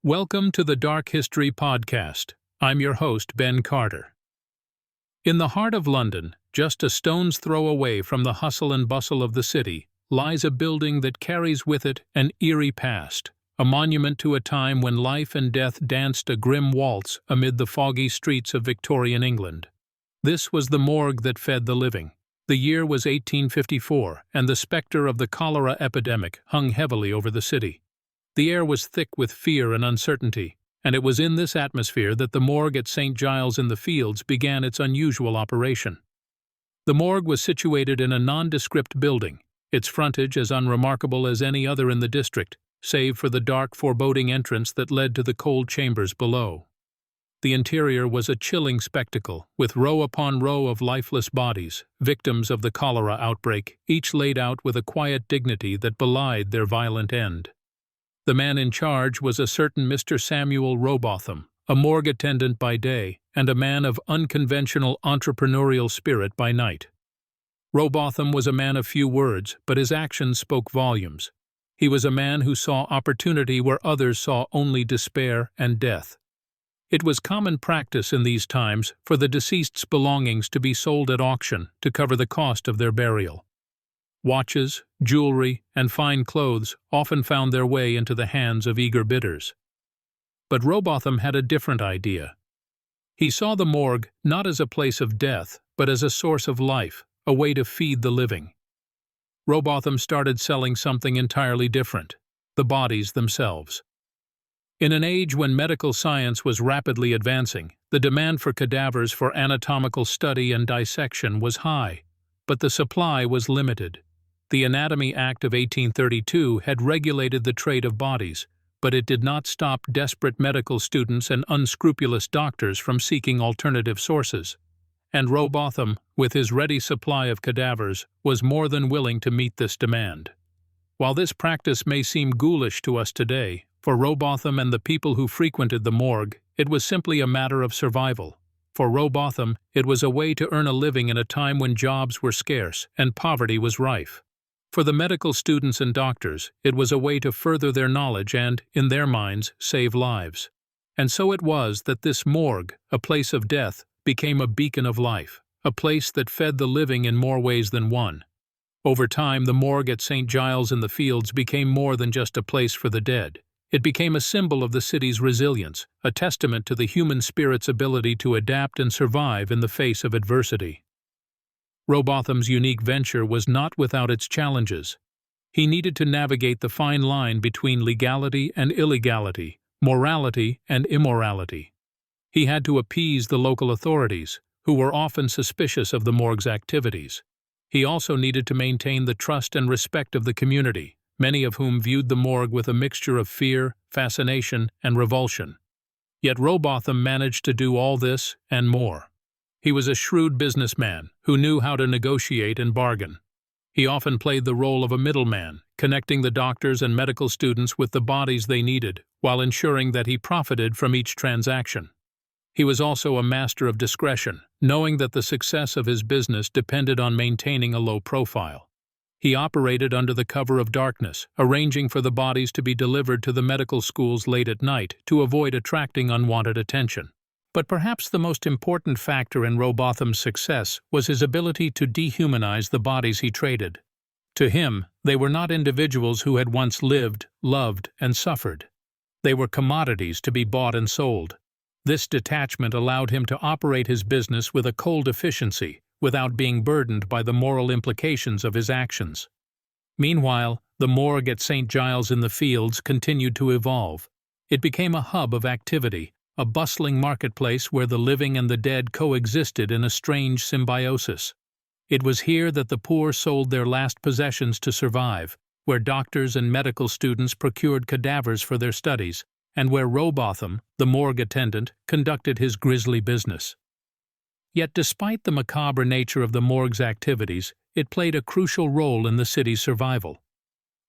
Welcome to the Dark History Podcast. I'm your host, Ben Carter. In the heart of London, just a stone's throw away from the hustle and bustle of the city, lies a building that carries with it an eerie past, a monument to a time when life and death danced a grim waltz amid the foggy streets of Victorian England. This was the morgue that fed the living. The year was 1854, and the spectre of the cholera epidemic hung heavily over the city. The air was thick with fear and uncertainty, and it was in this atmosphere that the morgue at St. Giles in the Fields began its unusual operation. The morgue was situated in a nondescript building, its frontage as unremarkable as any other in the district, save for the dark, foreboding entrance that led to the cold chambers below. The interior was a chilling spectacle, with row upon row of lifeless bodies, victims of the cholera outbreak, each laid out with a quiet dignity that belied their violent end. The man in charge was a certain Mr. Samuel Robotham, a morgue attendant by day and a man of unconventional entrepreneurial spirit by night. Robotham was a man of few words, but his actions spoke volumes. He was a man who saw opportunity where others saw only despair and death. It was common practice in these times for the deceased's belongings to be sold at auction to cover the cost of their burial. Watches, jewelry, and fine clothes often found their way into the hands of eager bidders. But Robotham had a different idea. He saw the morgue not as a place of death, but as a source of life, a way to feed the living. Robotham started selling something entirely different: the bodies themselves. In an age when medical science was rapidly advancing, the demand for cadavers for anatomical study and dissection was high, but the supply was limited. The Anatomy Act of 1832 had regulated the trade of bodies, but it did not stop desperate medical students and unscrupulous doctors from seeking alternative sources. And Robotham, with his ready supply of cadavers, was more than willing to meet this demand. While this practice may seem ghoulish to us today, for Robotham and the people who frequented the morgue, it was simply a matter of survival. For Robotham, it was a way to earn a living in a time when jobs were scarce and poverty was rife. For the medical students and doctors, it was a way to further their knowledge and, in their minds, save lives. And so it was that this morgue, a place of death, became a beacon of life, a place that fed the living in more ways than one. Over time, the morgue at St. Giles in the Fields became more than just a place for the dead. It became a symbol of the city's resilience, a testament to the human spirit's ability to adapt and survive in the face of adversity. Robotham's unique venture was not without its challenges. He needed to navigate the fine line between legality and illegality, morality and immorality. He had to appease the local authorities, who were often suspicious of the morgue's activities. He also needed to maintain the trust and respect of the community, many of whom viewed the morgue with a mixture of fear, fascination, and revulsion. Yet Robotham managed to do all this and more. He was a shrewd businessman who knew how to negotiate and bargain. He often played the role of a middleman, connecting the doctors and medical students with the bodies they needed, while ensuring that he profited from each transaction. He was also a master of discretion, knowing that the success of his business depended on maintaining a low profile. He operated under the cover of darkness, arranging for the bodies to be delivered to the medical schools late at night to avoid attracting unwanted attention. But perhaps the most important factor in Robotham's success was his ability to dehumanize the bodies he traded. To him, they were not individuals who had once lived, loved, and suffered. They were commodities to be bought and sold. This detachment allowed him to operate his business with a cold efficiency, without being burdened by the moral implications of his actions. Meanwhile, the morgue at St. Giles in the Fields continued to evolve. It became a hub of activity, a bustling marketplace where the living and the dead coexisted in a strange symbiosis. It was here that the poor sold their last possessions to survive, where doctors and medical students procured cadavers for their studies, and where Robotham, the morgue attendant, conducted his grisly business. Yet despite the macabre nature of the morgue's activities, it played a crucial role in the city's survival.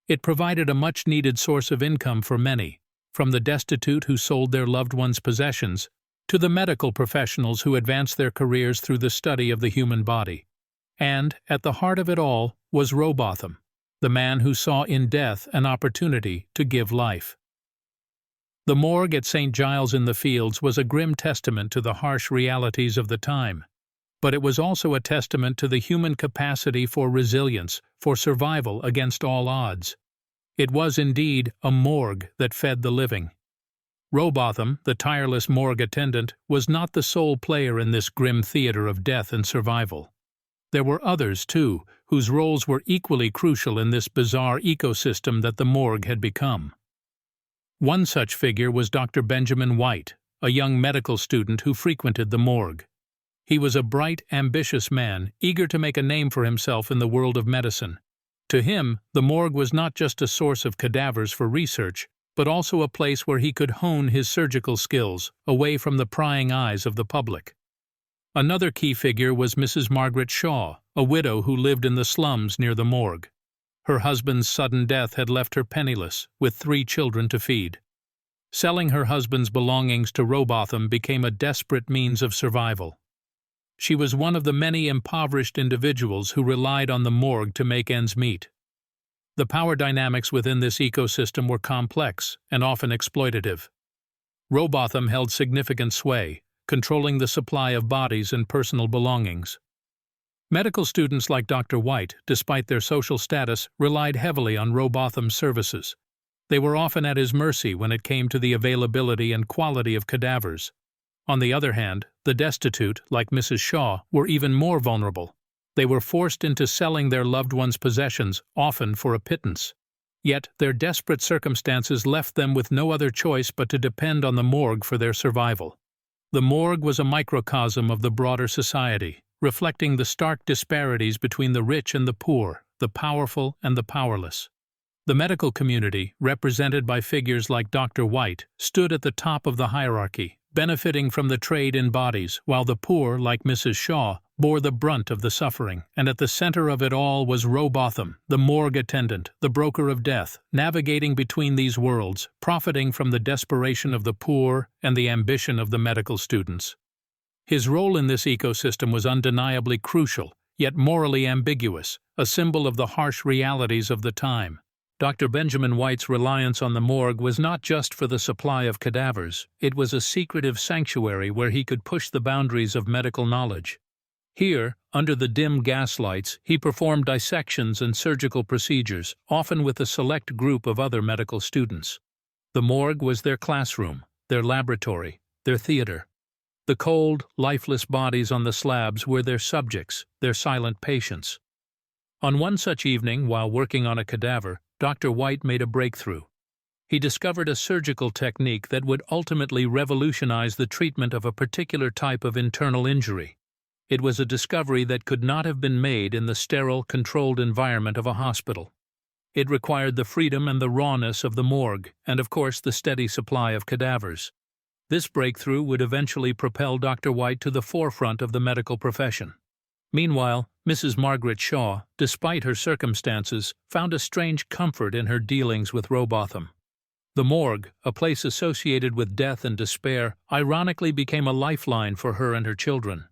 It provided a much-needed source of income for many, from the destitute who sold their loved ones' possessions, to the medical professionals who advanced their careers through the study of the human body. And, at the heart of it all, was Robotham, the man who saw in death an opportunity to give life. The morgue at St. Giles-in-the-Fields was a grim testament to the harsh realities of the time, but it was also a testament to the human capacity for resilience, for survival against all odds. It was indeed a morgue that fed the living. Rowbotham, the tireless morgue attendant, was not the sole player in this grim theater of death and survival. There were others, too, whose roles were equally crucial in this bizarre ecosystem that the morgue had become. One such figure was Dr. Benjamin White, a young medical student who frequented the morgue. He was a bright, ambitious man, eager to make a name for himself in the world of medicine. To him, the morgue was not just a source of cadavers for research, but also a place where he could hone his surgical skills, away from the prying eyes of the public. Another key figure was Mrs. Margaret Shaw, a widow who lived in the slums near the morgue. Her husband's sudden death had left her penniless, with 3 children to feed. Selling her husband's belongings to Rowbotham became a desperate means of survival. She was one of the many impoverished individuals who relied on the morgue to make ends meet. The power dynamics within this ecosystem were complex and often exploitative. Rowbotham held significant sway, controlling the supply of bodies and personal belongings. Medical students like Dr. White, despite their social status, relied heavily on Rowbotham's services. They were often at his mercy when it came to the availability and quality of cadavers. On the other hand, the destitute, like Mrs. Shaw, were even more vulnerable. They were forced into selling their loved ones' possessions, often for a pittance. Yet their desperate circumstances left them with no other choice but to depend on the morgue for their survival. The morgue was a microcosm of the broader society, reflecting the stark disparities between the rich and the poor, the powerful and the powerless. The medical community, represented by figures like Dr. White, stood at the top of the hierarchy, benefiting from the trade in bodies, while the poor, like Mrs. Shaw, bore the brunt of the suffering, and at the center of it all was Rowbotham, the morgue attendant, the broker of death, navigating between these worlds, profiting from the desperation of the poor and the ambition of the medical students. His role in this ecosystem was undeniably crucial, yet morally ambiguous, a symbol of the harsh realities of the time. Dr. Benjamin White's reliance on the morgue was not just for the supply of cadavers, it was a secretive sanctuary where he could push the boundaries of medical knowledge. Here, under the dim gaslights, he performed dissections and surgical procedures, often with a select group of other medical students. The morgue was their classroom, their laboratory, their theater. The cold, lifeless bodies on the slabs were their subjects, their silent patients. On one such evening, while working on a cadaver, Dr. White made a breakthrough. He discovered a surgical technique that would ultimately revolutionize the treatment of a particular type of internal injury. It was a discovery that could not have been made in the sterile, controlled environment of a hospital. It required the freedom and the rawness of the morgue, and of course the steady supply of cadavers. This breakthrough would eventually propel Dr. White to the forefront of the medical profession. Meanwhile, Mrs. Margaret Shaw, despite her circumstances, found a strange comfort in her dealings with Rowbotham. The morgue, a place associated with death and despair, ironically became a lifeline for her and her children.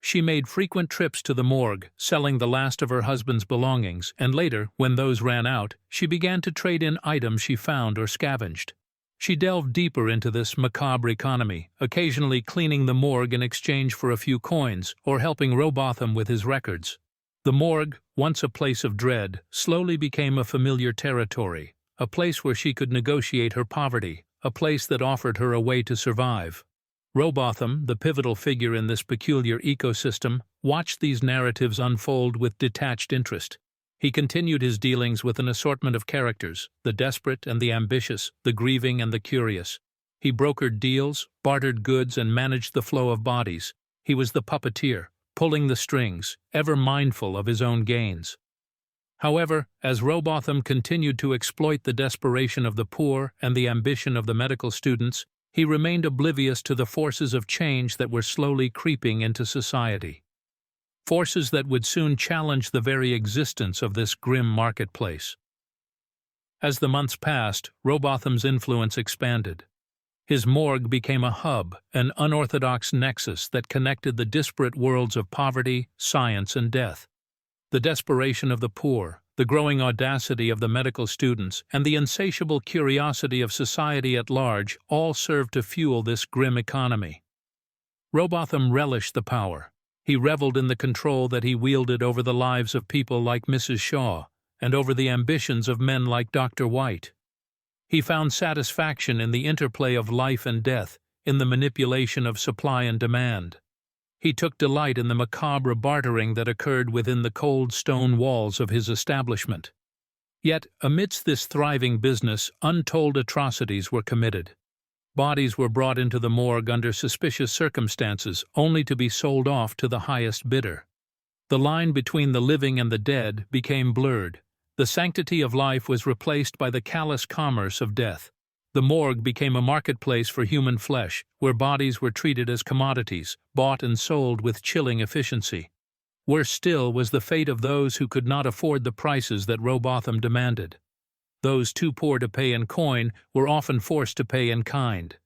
She made frequent trips to the morgue, selling the last of her husband's belongings, and later, when those ran out, she began to trade in items she found or scavenged. She delved deeper into this macabre economy, occasionally cleaning the morgue in exchange for a few coins, or helping Rowbotham with his records. The morgue, once a place of dread, slowly became a familiar territory, a place where she could negotiate her poverty, a place that offered her a way to survive. Rowbotham, the pivotal figure in this peculiar ecosystem, watched these narratives unfold with detached interest. He continued his dealings with an assortment of characters, the desperate and the ambitious, the grieving and the curious. He brokered deals, bartered goods, and managed the flow of bodies. He was the puppeteer, pulling the strings, ever mindful of his own gains. However, as Rowbotham continued to exploit the desperation of the poor and the ambition of the medical students, he remained oblivious to the forces of change that were slowly creeping into society. Forces that would soon challenge the very existence of this grim marketplace. As the months passed, Rowbotham's influence expanded. His morgue became a hub, an unorthodox nexus that connected the disparate worlds of poverty, science, and death. The desperation of the poor, the growing audacity of the medical students, and the insatiable curiosity of society at large all served to fuel this grim economy. Robotham relished the power. He reveled in the control that he wielded over the lives of people like Mrs. Shaw and over the ambitions of men like Dr. White. He found satisfaction in the interplay of life and death, in the manipulation of supply and demand. He took delight in the macabre bartering that occurred within the cold stone walls of his establishment. Yet, amidst this thriving business, untold atrocities were committed. Bodies were brought into the morgue under suspicious circumstances, only to be sold off to the highest bidder. The line between the living and the dead became blurred. The sanctity of life was replaced by the callous commerce of death. The morgue became a marketplace for human flesh, where bodies were treated as commodities, bought and sold with chilling efficiency. Worse still was the fate of those who could not afford the prices that Robotham demanded. Those too poor to pay in coin were often forced to pay in kind.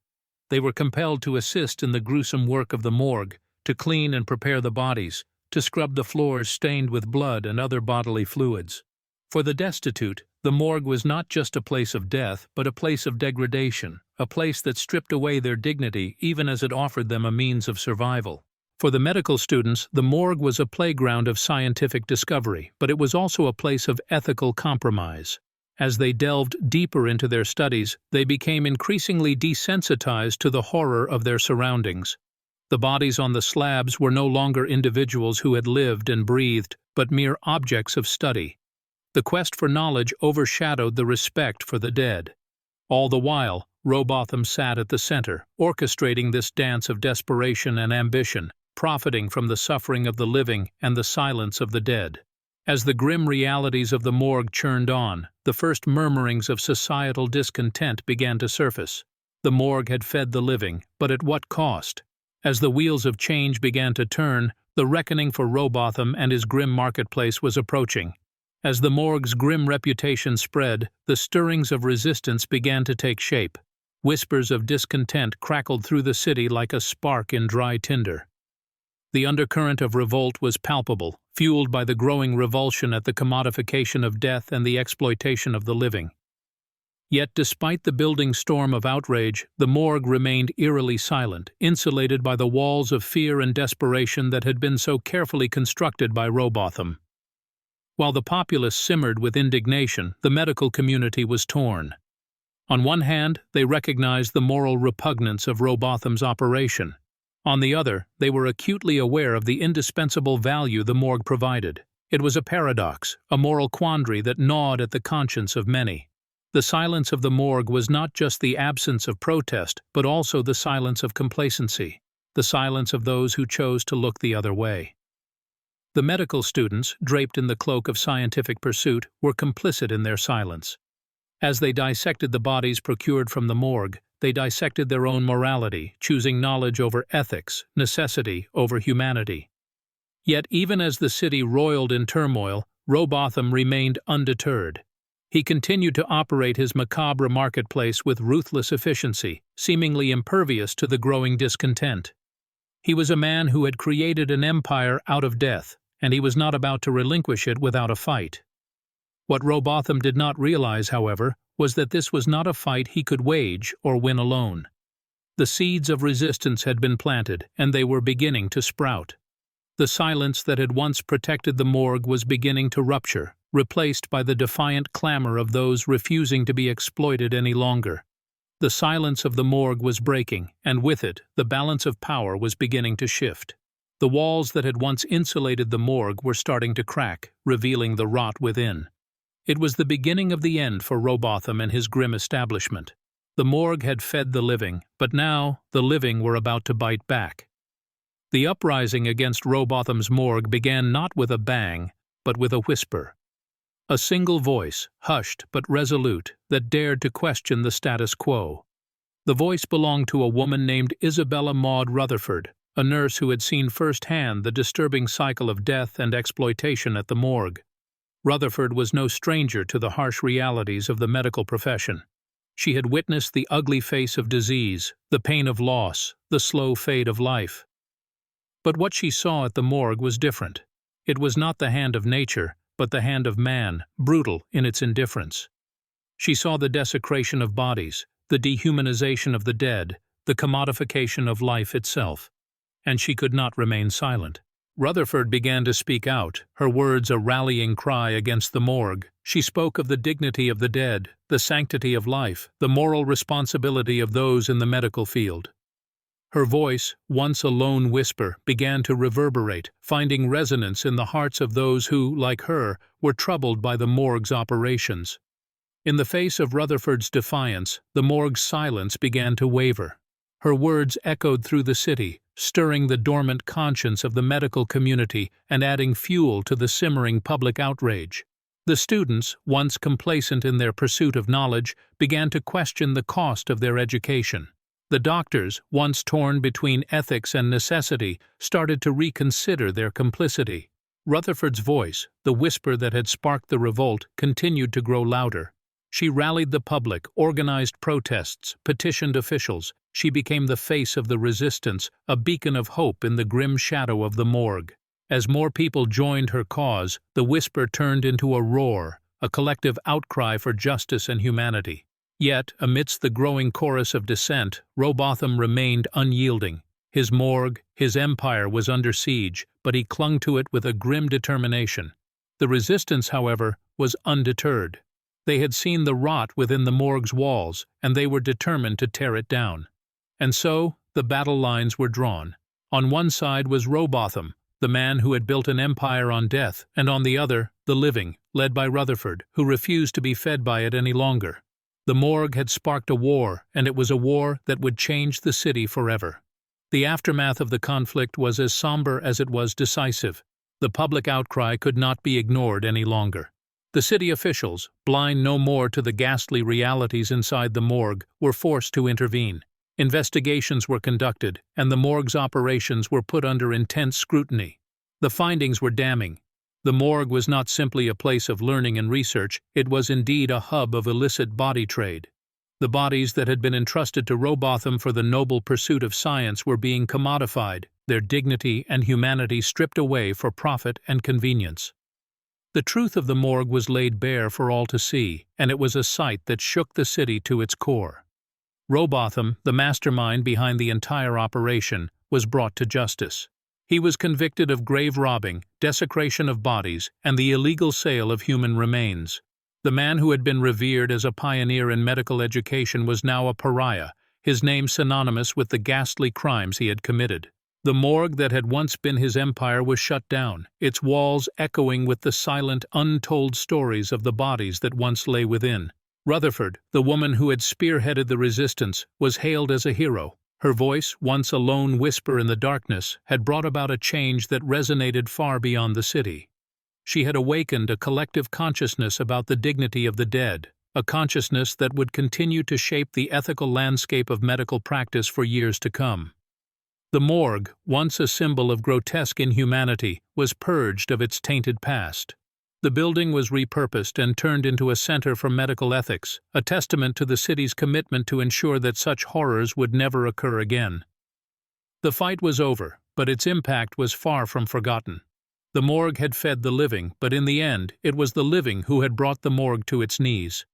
They were compelled to assist in the gruesome work of the morgue, to clean and prepare the bodies, to scrub the floors stained with blood and other bodily fluids. For the destitute, the morgue was not just a place of death, but a place of degradation, a place that stripped away their dignity even as it offered them a means of survival. For the medical students, the morgue was a playground of scientific discovery, but it was also a place of ethical compromise. As they delved deeper into their studies, they became increasingly desensitized to the horror of their surroundings. The bodies on the slabs were no longer individuals who had lived and breathed, but mere objects of study. The quest for knowledge overshadowed the respect for the dead. All the while, Robotham sat at the center, orchestrating this dance of desperation and ambition, profiting from the suffering of the living and the silence of the dead. As the grim realities of the morgue churned on, the first murmurings of societal discontent began to surface. The morgue had fed the living, but at what cost? As the wheels of change began to turn, the reckoning for Robotham and his grim marketplace was approaching. As the morgue's grim reputation spread, the stirrings of resistance began to take shape. Whispers of discontent crackled through the city like a spark in dry tinder. The undercurrent of revolt was palpable, fueled by the growing revulsion at the commodification of death and the exploitation of the living. Yet despite the building storm of outrage, the morgue remained eerily silent, insulated by the walls of fear and desperation that had been so carefully constructed by Robotham. While the populace simmered with indignation, the medical community was torn. On one hand, they recognized the moral repugnance of Robotham's operation. On the other, they were acutely aware of the indispensable value the morgue provided. It was a paradox, a moral quandary that gnawed at the conscience of many. The silence of the morgue was not just the absence of protest, but also the silence of complacency, the silence of those who chose to look the other way. The medical students, draped in the cloak of scientific pursuit, were complicit in their silence. As they dissected the bodies procured from the morgue, they dissected their own morality, choosing knowledge over ethics, necessity over humanity. Yet even as the city roiled in turmoil, Robotham remained undeterred. He continued to operate his macabre marketplace with ruthless efficiency, seemingly impervious to the growing discontent. He was a man who had created an empire out of death, and he was not about to relinquish it without a fight. What Robotham did not realize, however, was that this was not a fight he could wage or win alone. The seeds of resistance had been planted, and they were beginning to sprout. The silence that had once protected the morgue was beginning to rupture, replaced by the defiant clamor of those refusing to be exploited any longer. The silence of the morgue was breaking, and with it, the balance of power was beginning to shift. The walls that had once insulated the morgue were starting to crack, revealing the rot within. It was the beginning of the end for Robotham and his grim establishment. The morgue had fed the living, but now the living were about to bite back. The uprising against Robotham's morgue began not with a bang, but with a whisper. A single voice, hushed but resolute, that dared to question the status quo. The voice belonged to a woman named Isabella Maud Rutherford, a nurse who had seen firsthand the disturbing cycle of death and exploitation at the morgue. Rutherford was no stranger to the harsh realities of the medical profession. She had witnessed the ugly face of disease, the pain of loss, the slow fade of life. But what she saw at the morgue was different. It was not the hand of nature, but the hand of man, brutal in its indifference. She saw the desecration of bodies, the dehumanization of the dead, the commodification of life itself. And she could not remain silent. Rutherford began to speak out, her words a rallying cry against the morgue. She spoke of the dignity of the dead, the sanctity of life, the moral responsibility of those in the medical field. Her voice, once a lone whisper, began to reverberate, finding resonance in the hearts of those who, like her, were troubled by the morgue's operations. In the face of Rutherford's defiance, the morgue's silence began to waver. Her words echoed through the city, stirring the dormant conscience of the medical community and adding fuel to the simmering public outrage. The students, once complacent in their pursuit of knowledge, began to question the cost of their education. The doctors, once torn between ethics and necessity, started to reconsider their complicity. Rutherford's voice, the whisper that had sparked the revolt, continued to grow louder. She rallied the public, organized protests, petitioned officials. She became the face of the resistance, a beacon of hope in the grim shadow of the morgue. As more people joined her cause, the whisper turned into a roar, a collective outcry for justice and humanity. Yet, amidst the growing chorus of dissent, Rowbotham remained unyielding. His morgue, his empire was under siege, but he clung to it with a grim determination. The resistance, however, was undeterred. They had seen the rot within the morgue's walls, and they were determined to tear it down. And so, the battle lines were drawn. On one side was Rowbotham, the man who had built an empire on death, and on the other, the living, led by Rutherford, who refused to be fed by it any longer. The morgue had sparked a war, and it was a war that would change the city forever. The aftermath of the conflict was as somber as it was decisive. The public outcry could not be ignored any longer. The city officials, blind no more to the ghastly realities inside the morgue, were forced to intervene. Investigations were conducted, and the morgue's operations were put under intense scrutiny. The findings were damning. The morgue was not simply a place of learning and research, it was indeed a hub of illicit body trade. The bodies that had been entrusted to Rowbotham for the noble pursuit of science were being commodified, their dignity and humanity stripped away for profit and convenience. The truth of the morgue was laid bare for all to see, and it was a sight that shook the city to its core. Rowbotham, the mastermind behind the entire operation, was brought to justice. He was convicted of grave robbing, desecration of bodies, and the illegal sale of human remains. The man who had been revered as a pioneer in medical education was now a pariah, his name synonymous with the ghastly crimes he had committed. The morgue that had once been his empire was shut down, its walls echoing with the silent, untold stories of the bodies that once lay within. Rutherford, the woman who had spearheaded the resistance, was hailed as a hero. Her voice, once a lone whisper in the darkness, had brought about a change that resonated far beyond the city. She had awakened a collective consciousness about the dignity of the dead, a consciousness that would continue to shape the ethical landscape of medical practice for years to come. The morgue, once a symbol of grotesque inhumanity, was purged of its tainted past. The building was repurposed and turned into a center for medical ethics, a testament to the city's commitment to ensure that such horrors would never occur again. The fight was over, but its impact was far from forgotten. The morgue had fed the living, but in the end, it was the living who had brought the morgue to its knees.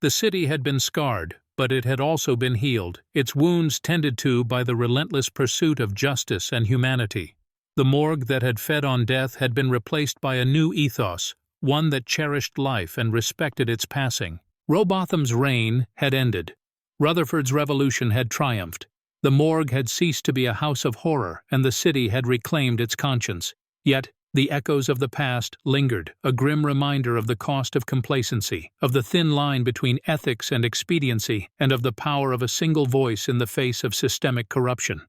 The city had been scarred, but it had also been healed, its wounds tended to by the relentless pursuit of justice and humanity. The morgue that had fed on death had been replaced by a new ethos, one that cherished life and respected its passing. Rowbotham's reign had ended. Rutherford's revolution had triumphed. The morgue had ceased to be a house of horror, and the city had reclaimed its conscience. Yet, the echoes of the past lingered, a grim reminder of the cost of complacency, of the thin line between ethics and expediency, and of the power of a single voice in the face of systemic corruption.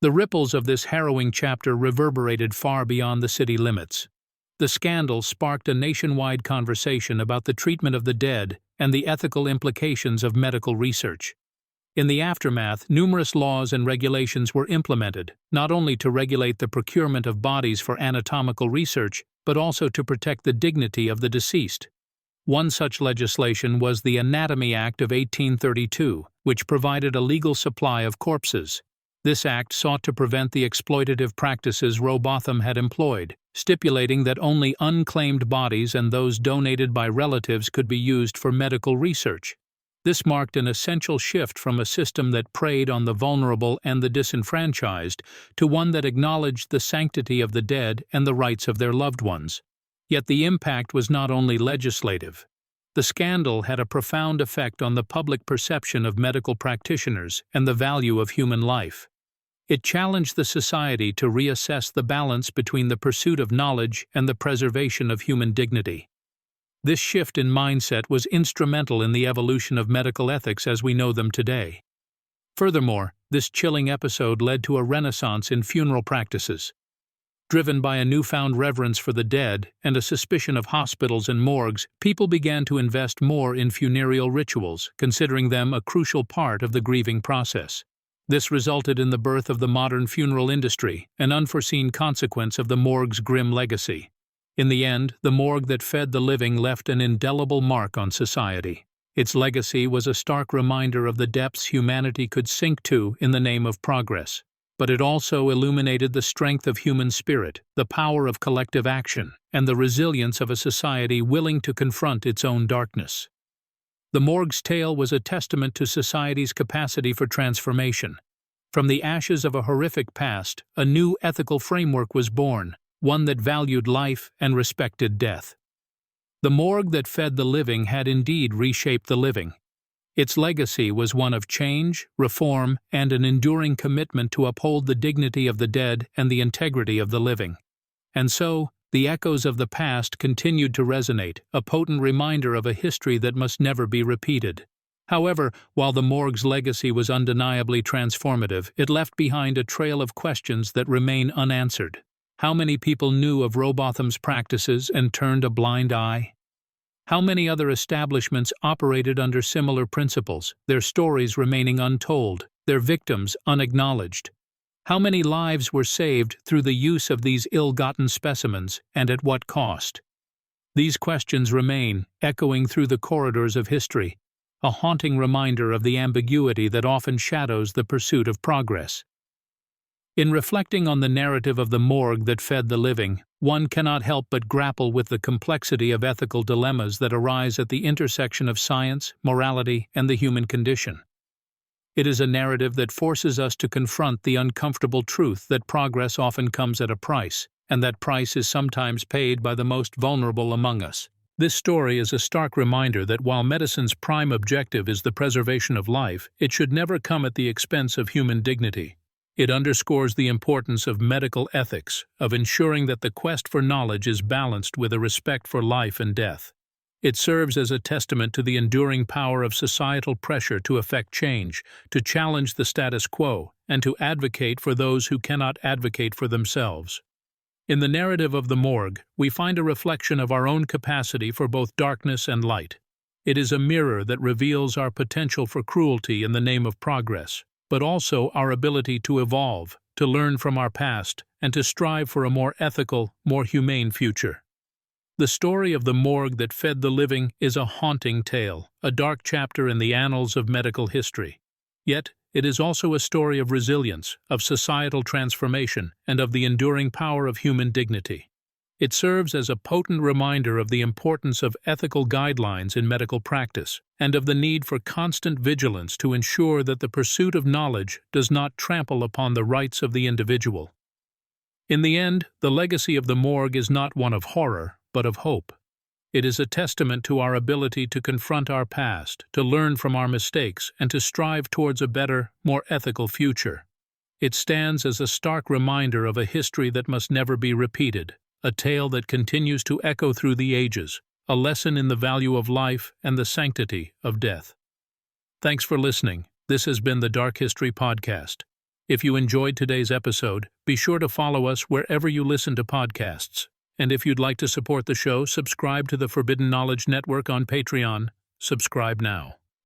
The ripples of this harrowing chapter reverberated far beyond the city limits. The scandal sparked a nationwide conversation about the treatment of the dead and the ethical implications of medical research. In the aftermath, numerous laws and regulations were implemented, not only to regulate the procurement of bodies for anatomical research, but also to protect the dignity of the deceased. One such legislation was the Anatomy Act of 1832, which provided a legal supply of corpses. This act sought to prevent the exploitative practices Rowbotham had employed, stipulating that only unclaimed bodies and those donated by relatives could be used for medical research. This marked an essential shift from a system that preyed on the vulnerable and the disenfranchised to one that acknowledged the sanctity of the dead and the rights of their loved ones. Yet the impact was not only legislative. The scandal had a profound effect on the public perception of medical practitioners and the value of human life. It challenged the society to reassess the balance between the pursuit of knowledge and the preservation of human dignity. This shift in mindset was instrumental in the evolution of medical ethics as we know them today. Furthermore, this chilling episode led to a renaissance in funeral practices. Driven by a newfound reverence for the dead and a suspicion of hospitals and morgues, people began to invest more in funereal rituals, considering them a crucial part of the grieving process. This resulted in the birth of the modern funeral industry, an unforeseen consequence of the morgue's grim legacy. In the end, the morgue that fed the living left an indelible mark on society. Its legacy was a stark reminder of the depths humanity could sink to in the name of progress. But it also illuminated the strength of human spirit, the power of collective action, and the resilience of a society willing to confront its own darkness. The morgue's tale was a testament to society's capacity for transformation. From the ashes of a horrific past, a new ethical framework was born, one that valued life and respected death. The morgue that fed the living had indeed reshaped the living. Its legacy was one of change, reform, and an enduring commitment to uphold the dignity of the dead and the integrity of the living. And so, the echoes of the past continued to resonate, a potent reminder of a history that must never be repeated. However, while the morgue's legacy was undeniably transformative, it left behind a trail of questions that remain unanswered. How many people knew of Rowbotham's practices and turned a blind eye? How many other establishments operated under similar principles, their stories remaining untold, their victims unacknowledged? How many lives were saved through the use of these ill-gotten specimens, and at what cost? These questions remain, echoing through the corridors of history, a haunting reminder of the ambiguity that often shadows the pursuit of progress. In reflecting on the narrative of the morgue that fed the living, one cannot help but grapple with the complexity of ethical dilemmas that arise at the intersection of science, morality, and the human condition. It is a narrative that forces us to confront the uncomfortable truth that progress often comes at a price, and that price is sometimes paid by the most vulnerable among us. This story is a stark reminder that while medicine's prime objective is the preservation of life, it should never come at the expense of human dignity. It underscores the importance of medical ethics, of ensuring that the quest for knowledge is balanced with a respect for life and death. It serves as a testament to the enduring power of societal pressure to effect change, to challenge the status quo, and to advocate for those who cannot advocate for themselves. In the narrative of the morgue, we find a reflection of our own capacity for both darkness and light. It is a mirror that reveals our potential for cruelty in the name of progress, but also our ability to evolve, to learn from our past, and to strive for a more ethical, more humane future. The story of the morgue that fed the living is a haunting tale, a dark chapter in the annals of medical history. Yet, it is also a story of resilience, of societal transformation, and of the enduring power of human dignity. It serves as a potent reminder of the importance of ethical guidelines in medical practice, and of the need for constant vigilance to ensure that the pursuit of knowledge does not trample upon the rights of the individual. In the end, the legacy of the morgue is not one of horror, but of hope. It is a testament to our ability to confront our past, to learn from our mistakes, and to strive towards a better, more ethical future. It stands as a stark reminder of a history that must never be repeated, a tale that continues to echo through the ages, a lesson in the value of life and the sanctity of death. Thanks for listening. This has been the Dark History Podcast. If you enjoyed today's episode, be sure to follow us wherever you listen to podcasts. And if you'd like to support the show, subscribe to the Forbidden Knowledge Network on Patreon. Subscribe now.